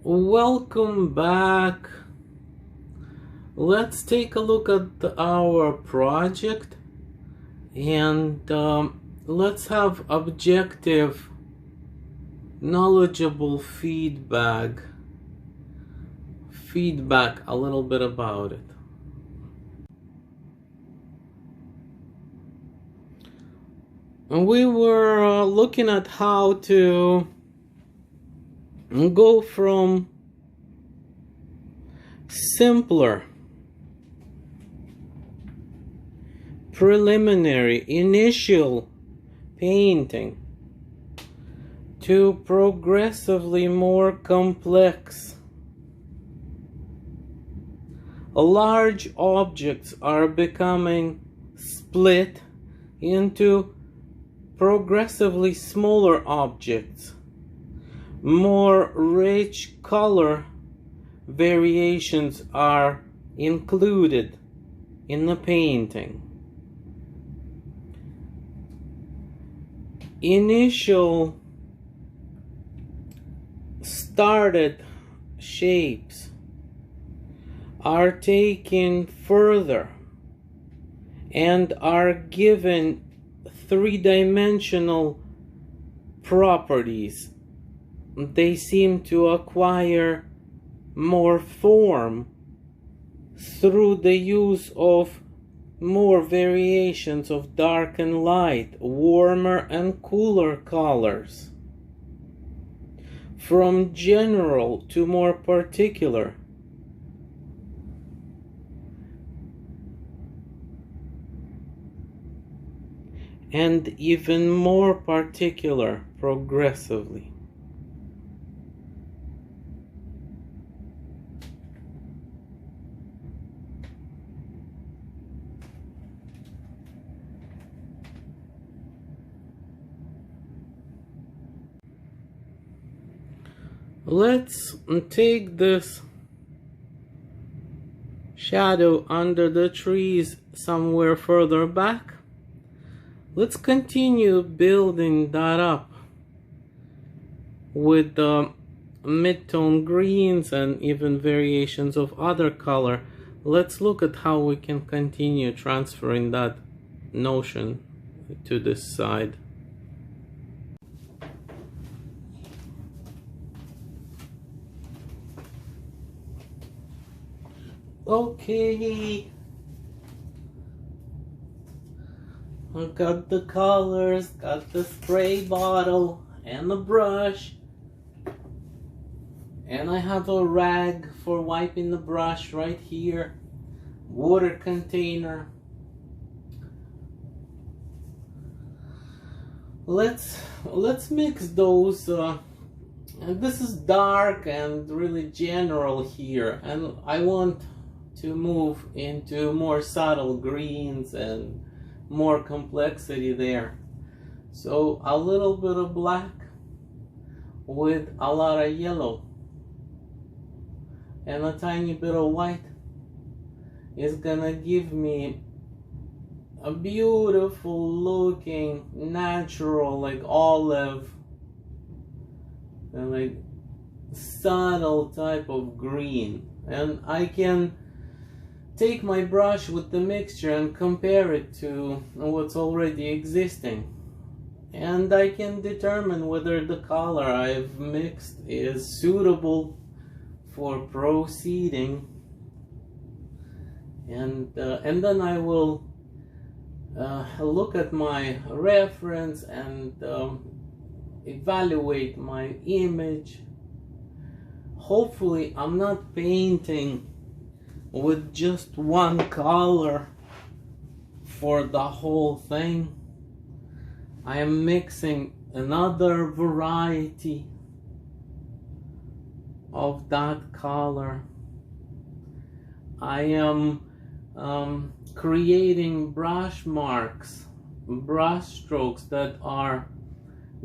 Welcome back. Let's take a look at our project and let's have objective, knowledgeable feedback a little bit about it. And we were looking at how to go from simpler, preliminary, initial painting to progressively more complex. Large objects are becoming split into progressively smaller objects. More rich color variations are included in the painting. Initial started shapes are taken further and are given three-dimensional properties. They seem to acquire more form through the use of more variations of dark and light, warmer and cooler colors, from general to more particular. And even more particular progressively. Let's take this shadow under the trees somewhere further back. Let's continue building that up with the mid-tone greens and even variations of other color. Let's look at how we can continue transferring that notion to this side. Okay, I've got the colors, got the spray bottle and the brush, and I have a rag for wiping the brush right here, water container. Let's mix those. And this is dark and really general here, and I want to move into more subtle greens and more complexity there. So a little bit of black with a lot of yellow and a tiny bit of white is gonna give me a beautiful looking natural, like olive and like subtle type of green. And I can take my brush with the mixture and compare it to what's already existing, and I can determine whether the color I've mixed is suitable for proceeding, and then I will look at my reference and evaluate my image. Hopefully I'm not painting with just one color for the whole thing. I am mixing another variety of that color. I am creating brush marks, brush strokes that are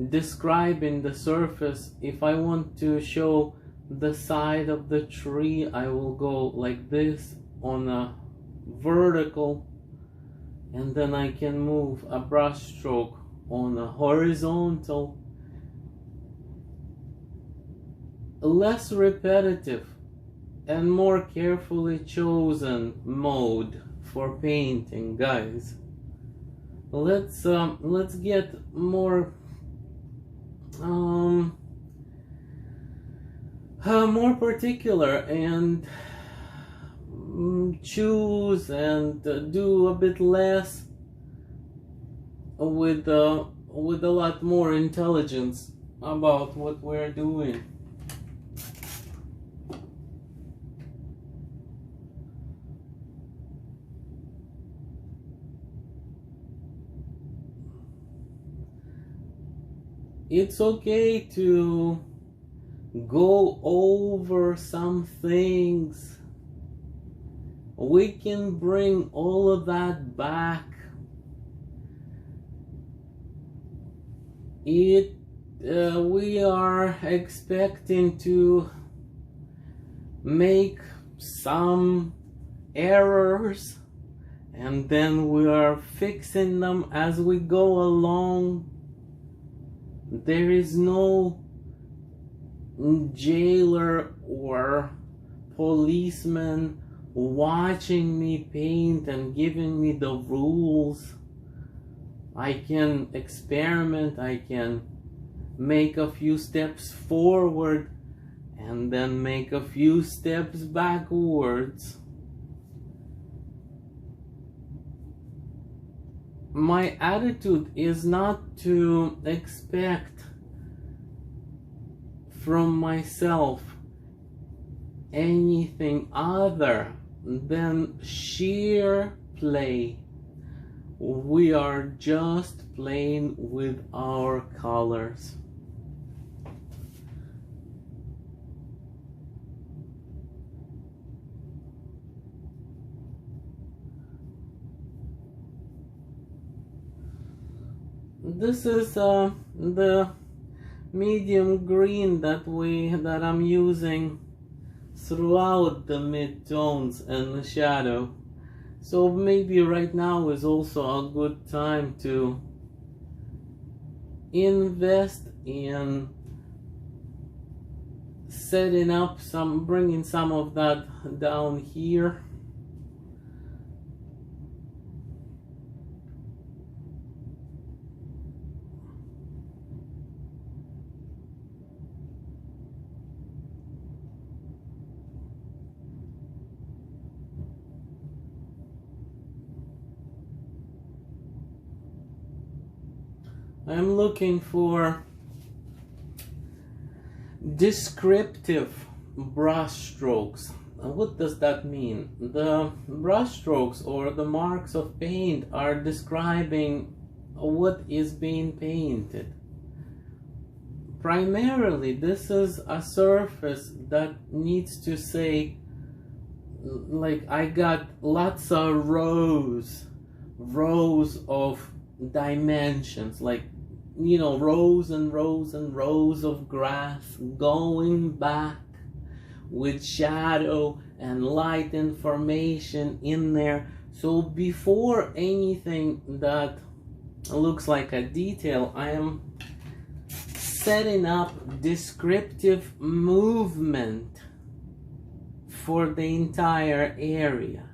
describing the surface. If I want to show the side of the tree, I will go like this on a vertical, and then I can move a brush stroke on a horizontal less repetitive and more carefully chosen mode for painting, guys. Let's get more more particular and choose and do a bit less with a lot more intelligence about what we're doing. It's okay to go over some things. We can bring all of that back. We are expecting to make some errors, and then we are fixing them as we go along. There is no jailer or policeman watching me paint and giving me the rules. I can experiment, I can make a few steps forward and then make a few steps backwards. My attitude is not to expect from myself anything other than sheer play. We are just playing with our colors. This is the medium green that I'm using throughout the midtones and the shadow. So maybe right now is also a good time to invest in setting up bringing some of that down here. I'm looking for descriptive brush strokes. What does that mean? The brush strokes or the marks of paint are describing what is being painted. Primarily, this is a surface that needs to say, like, I got lots of rows of dimensions, like, you know, rows and rows and rows of grass going back with shadow and light information in there. So before anything that looks like a detail, I am setting up descriptive movement for the entire area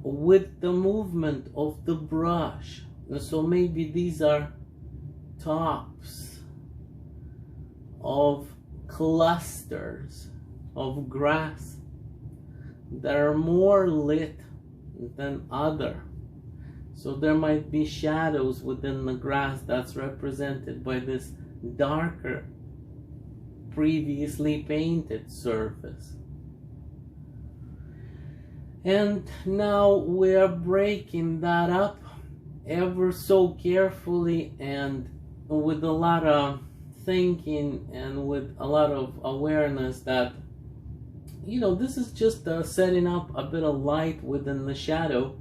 with the movement of the brush. So maybe these are tops of clusters of grass that are more lit than other. So there might be shadows within the grass that's represented by this darker previously painted surface. And now we are breaking that up ever so carefully and with a lot of thinking and with a lot of awareness that, you know, this is just setting up a bit of light within the shadow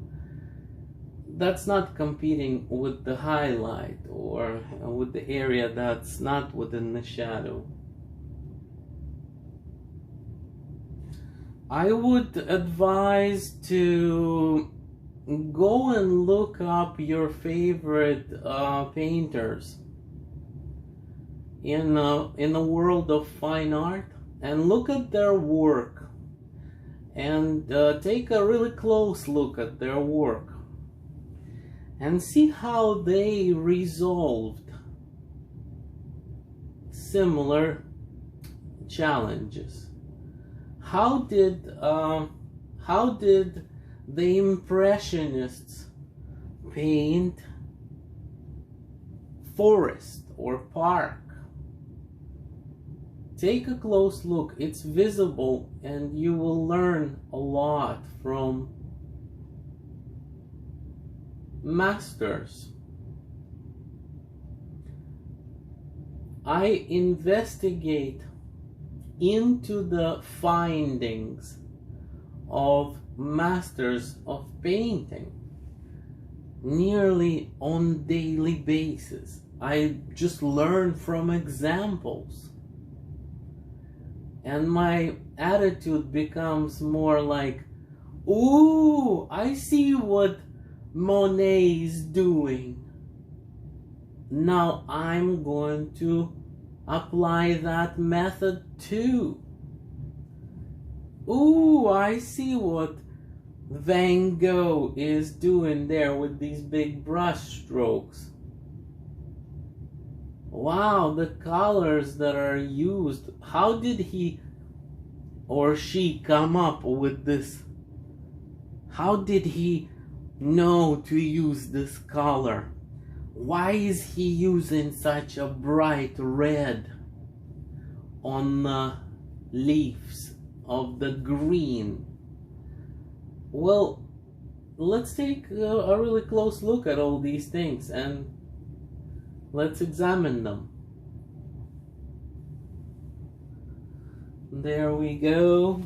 that's not competing with the highlight or with the area that's not within the shadow. I would advise to go and look up your favorite painters in the world of fine art and look at their work and take a really close look at their work and see how they resolved similar challenges. How did the Impressionists paint forest or park? Take a close look. It's visible, and you will learn a lot from masters. I investigate into the findings of masters of painting nearly on daily basis. I just learn from examples. And my attitude becomes more like, ooh, I see what Monet is doing. Now I'm going to apply that method too. Ooh, I see what Van Gogh is doing there with these big brush strokes. Wow, the colors that are used. How did he or she come up with this? How did he know to use this color? Why is he using such a bright red on the leaves of the green? Well, let's take a really close look at all these things and let's examine them. There we go.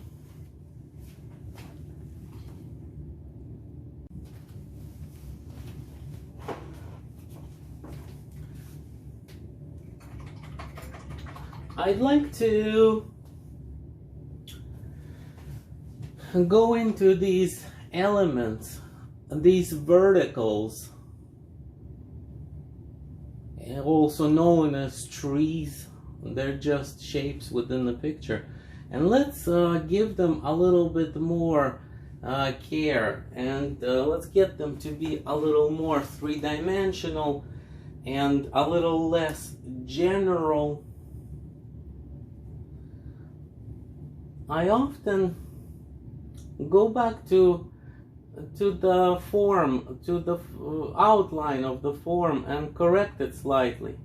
I'd like to go into these elements, these verticals, also known as trees. They're just shapes within the picture, and let's give them a little bit more care, and let's get them to be a little more three-dimensional and a little less general. I often go back to the form, to the outline of the form, and correct it slightly.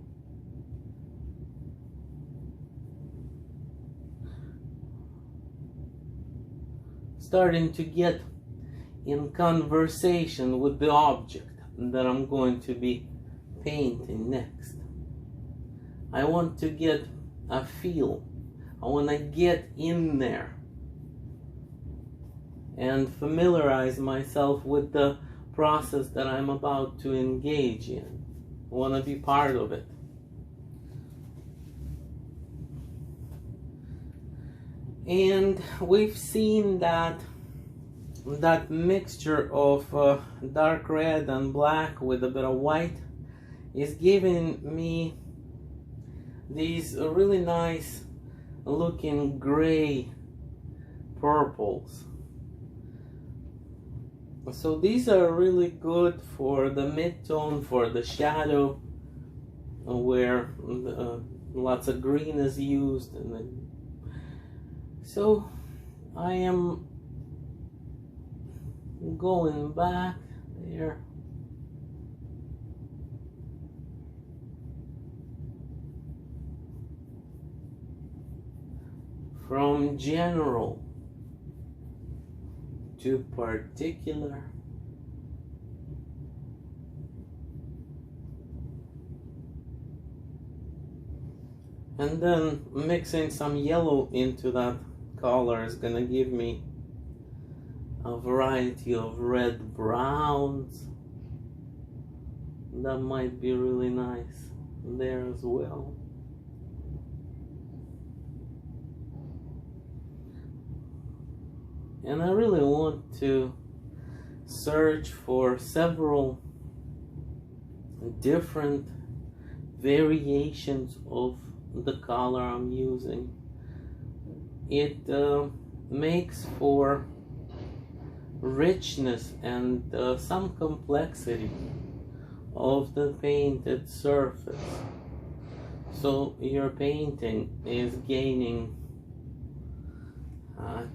Starting to get in conversation with the object that I'm going to be painting next. I want to get a feel. I want to get in there and familiarize myself with the process that I'm about to engage in. I want to be part of it. And we've seen that mixture of dark red and black with a bit of white is giving me these really nice looking gray purples. So these are really good for the mid-tone, for the shadow, where lots of green is used. And then, so I am going back there. From general to particular. And then mixing some yellow into that color is gonna give me a variety of red browns. That might be really nice there as well. And I really want to search for several different variations of the color I'm using. It makes for richness and some complexity of the painted surface. So your painting is gaining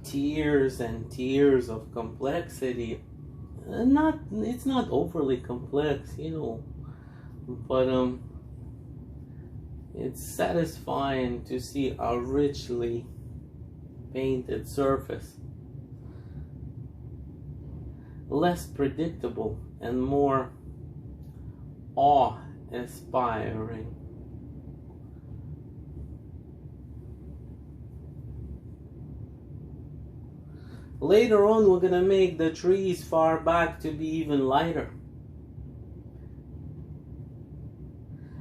tiers and tiers of complexity. It's not overly complex, you know, but it's satisfying to see a richly painted surface, less predictable and more awe-inspiring. Later on, we're gonna make the trees far back to be even lighter.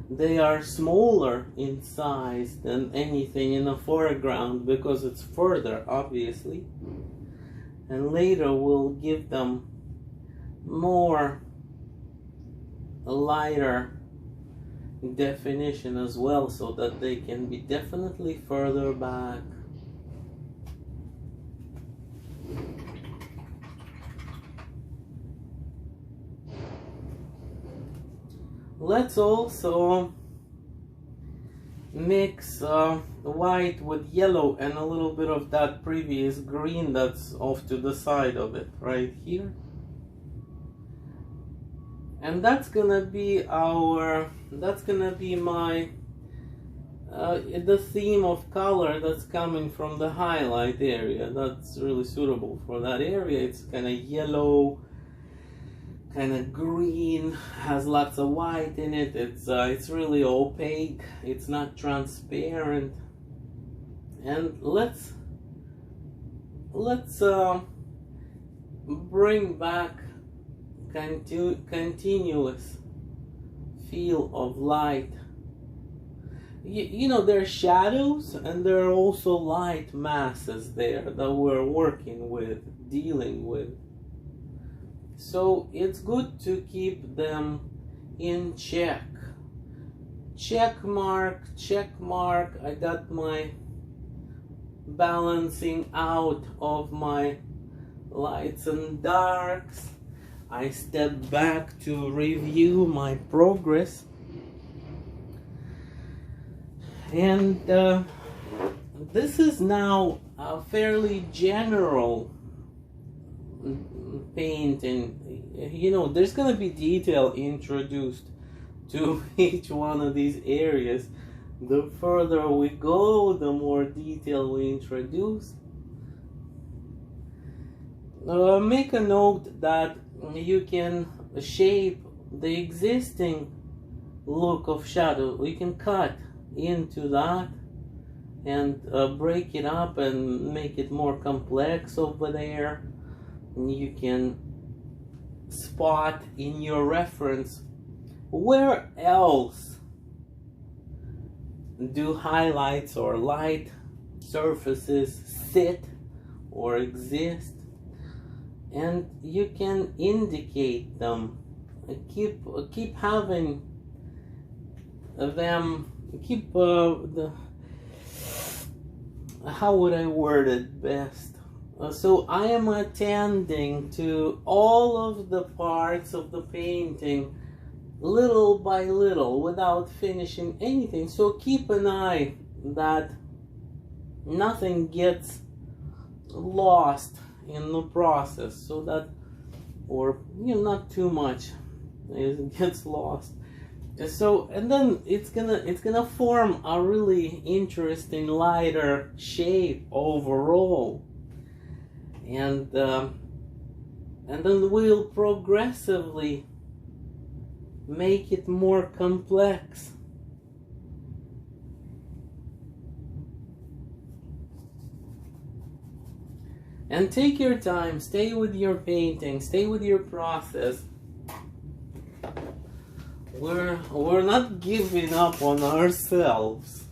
They are smaller in size than anything in the foreground because it's further, obviously. And later we'll give them more lighter definition as well, so that they can be definitely further back. Let's also mix white with yellow and a little bit of that previous green that's off to the side of it, right here. And that's gonna be my the theme of color that's coming from the highlight area. That's really suitable for that area. It's kind of yellow, kind of green, has lots of white in it. It's really opaque, it's not transparent. And let's bring back continuous feel of light. You know, there are shadows and there are also light masses there that we're working with, dealing with. So it's good to keep them in check. Check mark, check mark. I got my balancing out of my lights and darks. I step back to review my progress. And this is now a fairly general painting. You know, there's gonna be detail introduced to each one of these areas. The further we go, the more detail we introduce. Make a note that you can shape the existing look of shadow. You can cut into that and break it up and make it more complex over there. You can spot in your reference where else do highlights or light surfaces sit or exist, and you can indicate them. Keep having them. Keep how would I word it best? So I am attending to all of the parts of the painting little by little without finishing anything. So keep an eye that nothing gets lost in the process, so that, or you know, not too much gets lost. So, and then it's gonna form a really interesting lighter shape overall. And then we'll progressively make it more complex. And take your time, stay with your painting, stay with your process. We're not giving up on ourselves.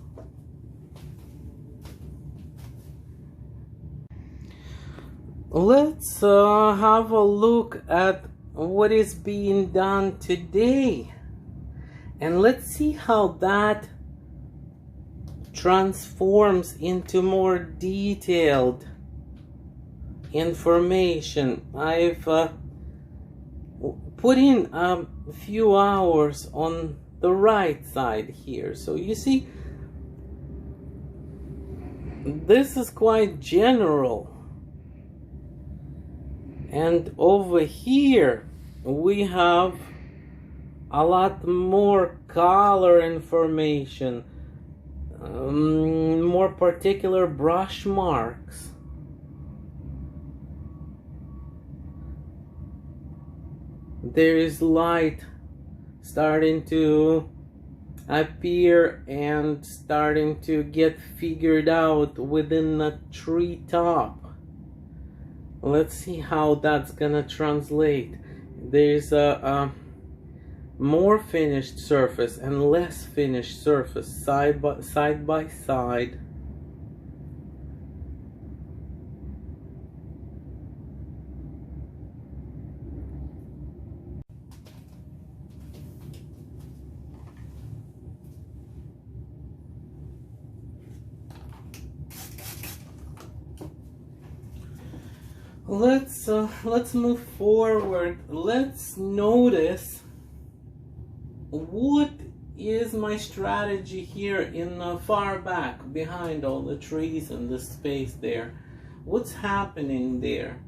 Let's have a look at what is being done today, and let's see how that transforms into more detailed information. I've put in a few hours on the right side here. So you see, this is quite general. And over here we have a lot more color information, more particular brush marks. There is light starting to appear and starting to get figured out within the tree top. Let's see how that's gonna translate. There's a more finished surface and less finished surface side by side. Let's move forward. Let's notice what is my strategy here in the far back behind all the trees and the space there. What's happening there?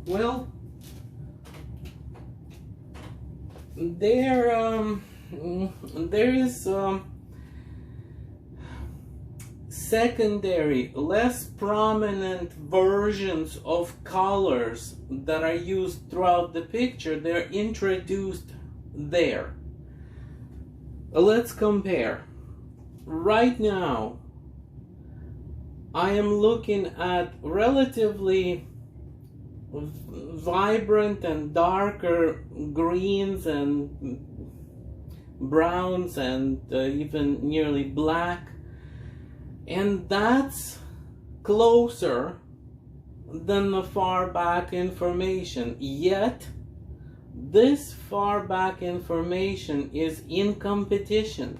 Well, there is secondary, less prominent versions of colors that are used throughout the picture. They're introduced there. Let's compare. Right now, I am looking at relatively vibrant and darker greens and browns and even nearly black. And that's closer than the far back information. Yet, this far back information is in competition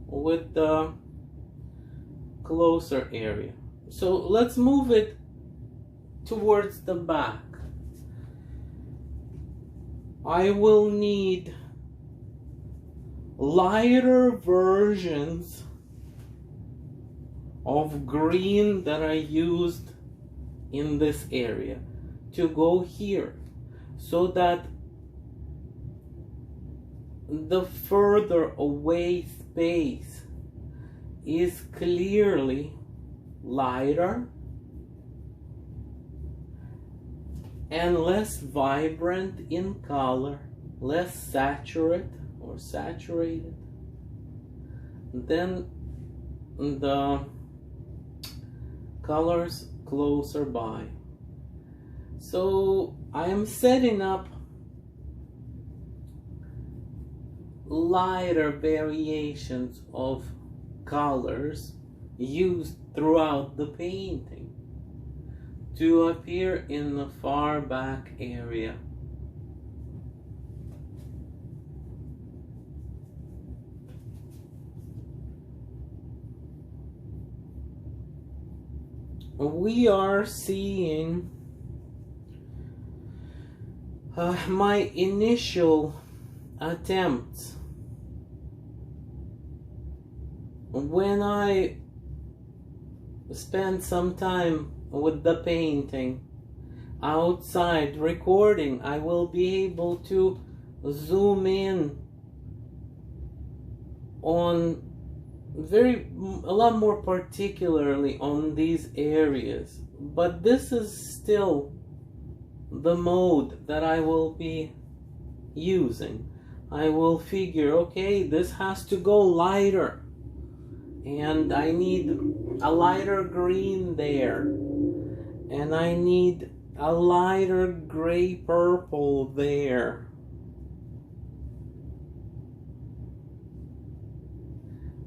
with the closer area. So let's move it towards the back. I will need lighter versions of green that I used in this area to go here, so that the further away space is clearly lighter and less vibrant in color, less saturated than the colors closer by. So I am setting up lighter variations of colors used throughout the painting to appear in the far back area. We are seeing my initial attempts when I spend some time with the painting outside recording. I will be able to zoom in on a lot more particularly on these areas, but this is still the mode that I will be using. I will figure, okay, this has to go lighter, and I need a lighter green there, and I need a lighter gray purple there.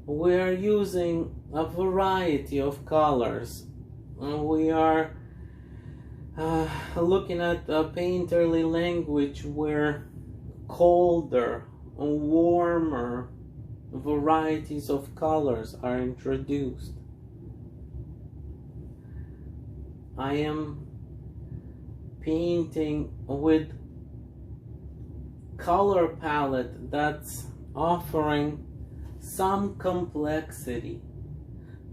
We're using a variety of colors. We are looking at a painterly language where colder, warmer varieties of colors are introduced. I am painting with color palette that's offering some complexity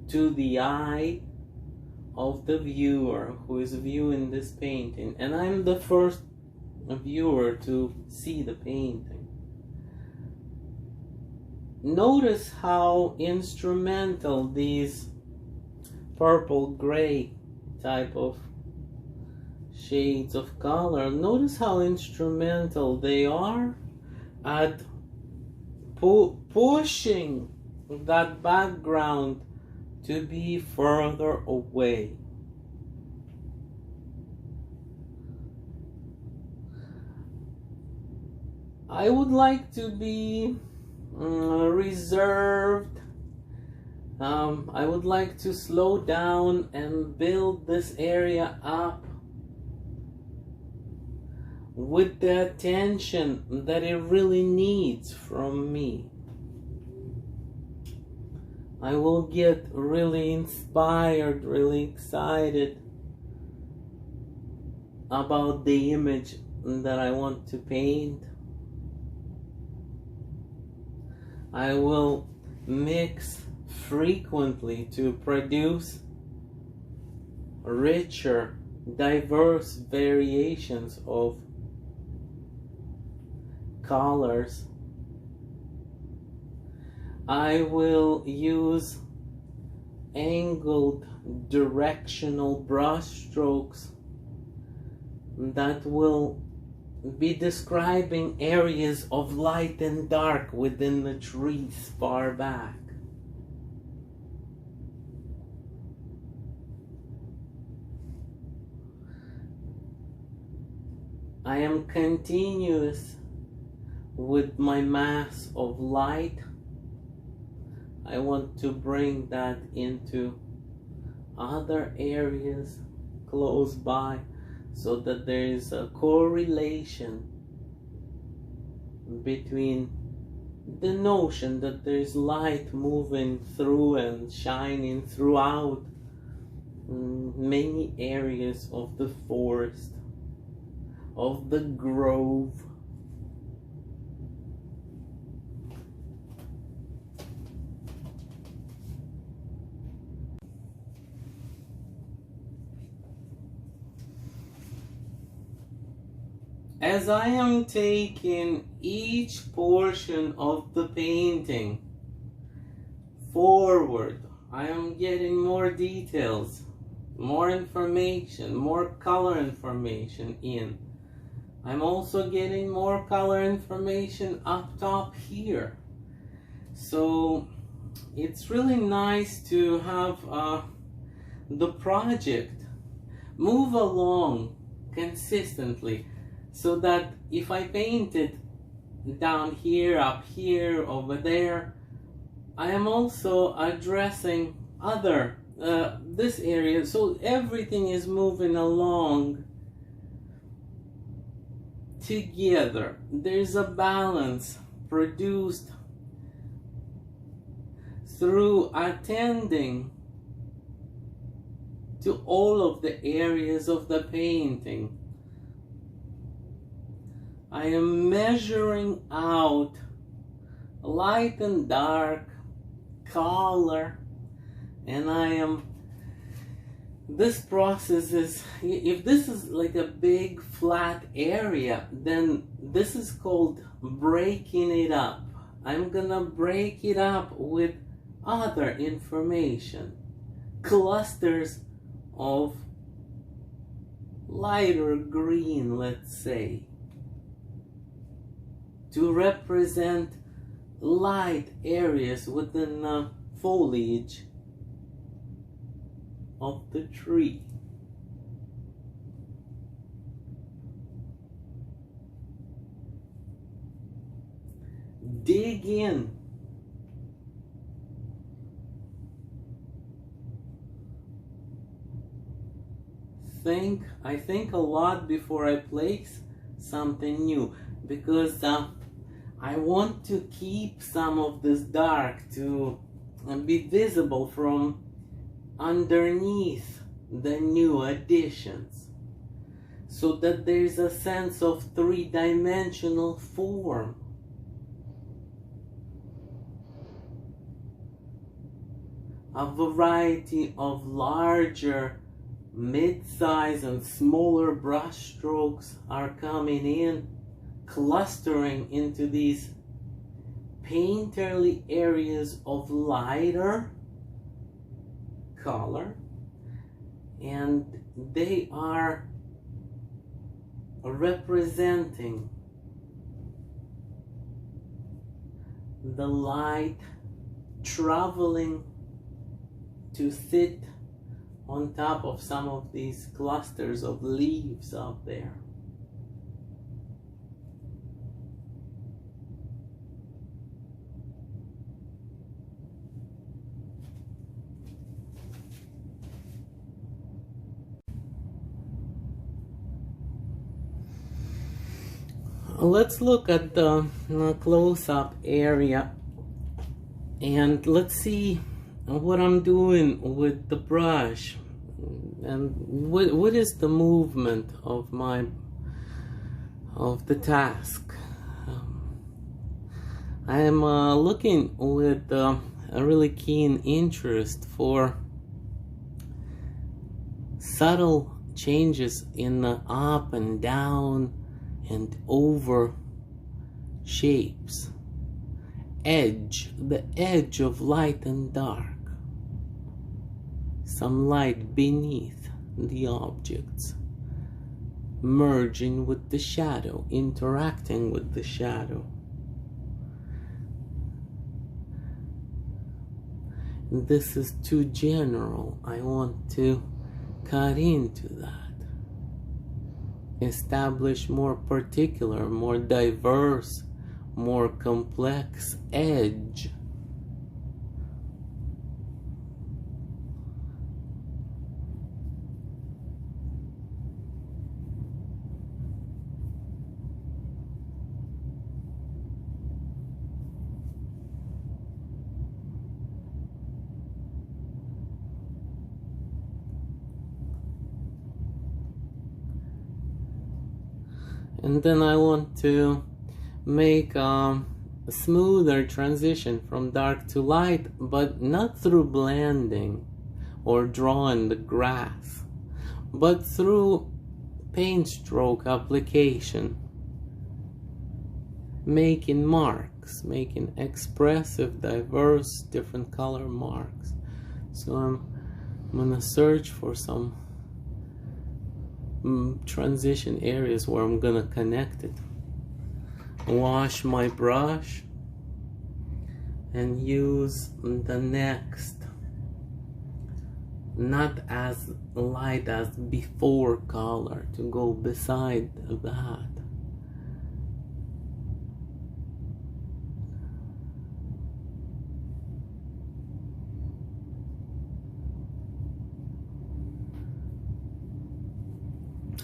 to the eye of the viewer who is viewing this painting, and I'm the first viewer to see the painting. Notice how instrumental these purple gray type of shades of color, notice how instrumental they are at pushing that background to be further away. I would like to be reserved. I would like to slow down and build this area up with the attention that it really needs from me. I will get really inspired, really excited about the image that I want to paint. I will mix frequently to produce richer, diverse variations of colors. I will use angled directional brush strokes that will be describing areas of light and dark within the trees far back. I am continuous with my mass of light. I want to bring that into other areas close by so that there is a correlation between the notion that there is light moving through and shining throughout many areas of the forest, of the grove. As I am taking each portion of the painting forward, I am getting more details, more information, more color information in. I'm also getting more color information up top here. So it's really nice to have the project move along consistently, so that if I paint it down here, up here, over there, I am also addressing other this area, so everything is moving along together. There's a balance produced through attending to all of the areas of the painting. I am measuring out light and dark, color, and this process is, if this is like a big flat area, then this is called breaking it up. I'm gonna break it up with other information, clusters of lighter green, let's say, to represent light areas within the foliage of the tree. Dig in. I think a lot before I place something new, because I want to keep some of this dark to be visible from underneath the new additions, so that there's a sense of three-dimensional form. A variety of larger, mid-size and smaller brush strokes are coming in, clustering into these painterly areas of lighter color, and they are representing the light traveling to sit on top of some of these clusters of leaves out there. Let's look at the close-up area, and let's see what I'm doing with the brush, and what is the movement of the task. I am looking with a really keen interest for subtle changes in the up and down and over shapes, the edge of light and dark, some light beneath the objects, merging with the shadow, interacting with the shadow. This is too general. I want to cut into that, establish more particular, more diverse, more complex edge. And then I want to make a smoother transition from dark to light, but not through blending or drawing the grass, but through paint stroke application, making marks, making expressive, diverse, different color marks. So I'm gonna search for some transition areas where I'm gonna connect it. Wash my brush and use the next, not as light as before color, to go beside that.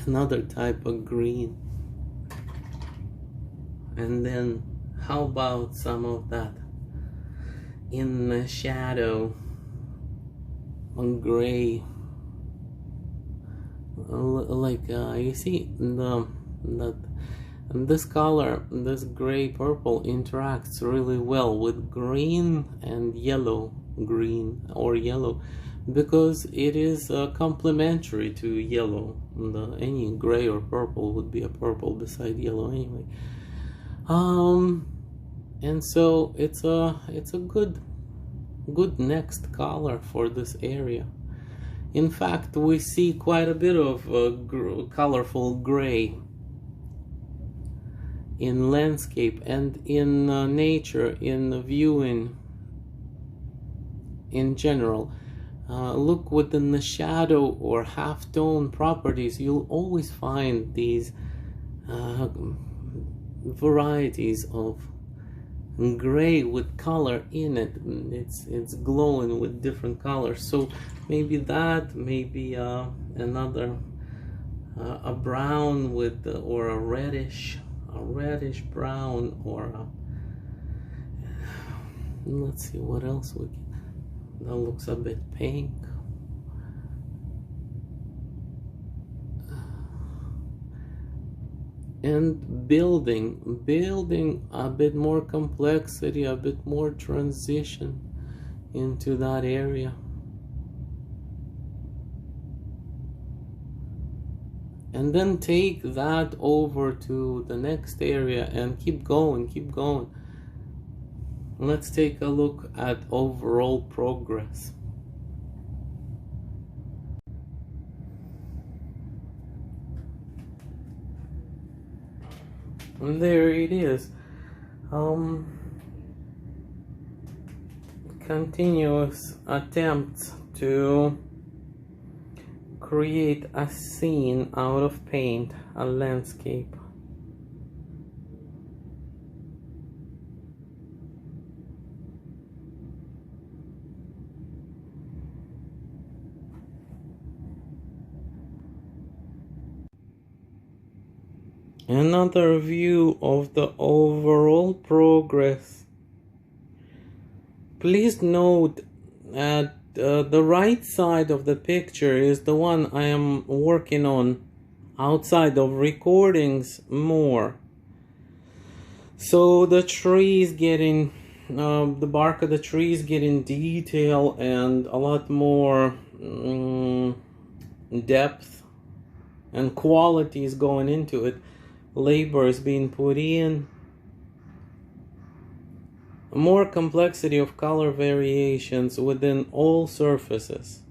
Another type of green. And then how about some of that in the shadow on gray, like you see this color, this gray purple interacts really well with green and yellow green, or yellow, because it is complementary to yellow. Any gray or purple would be a purple beside yellow anyway. And so it's a good next color for this area. In fact, we see quite a bit of colorful gray in landscape and in nature, in viewing in general. Look within the shadow or half-tone properties, you'll always find these varieties of gray with color in it. It's glowing with different colors. So maybe that, maybe another a brown with or a reddish brown, or let's see what else we can. That looks a bit pink. And building a bit more complexity, a bit more transition into that area. And then take that over to the next area and keep going, keep going. Let's take a look at overall progress. And there it is. Continuous attempts to create a scene out of paint, a landscape. Another view of the overall progress. Please note that the right side of the picture is the one I am working on outside of recordings more. So the trees getting, the bark of the trees getting detail and a lot more depth and quality is going into it. Labor is being put in. More complexity of color variations within all surfaces.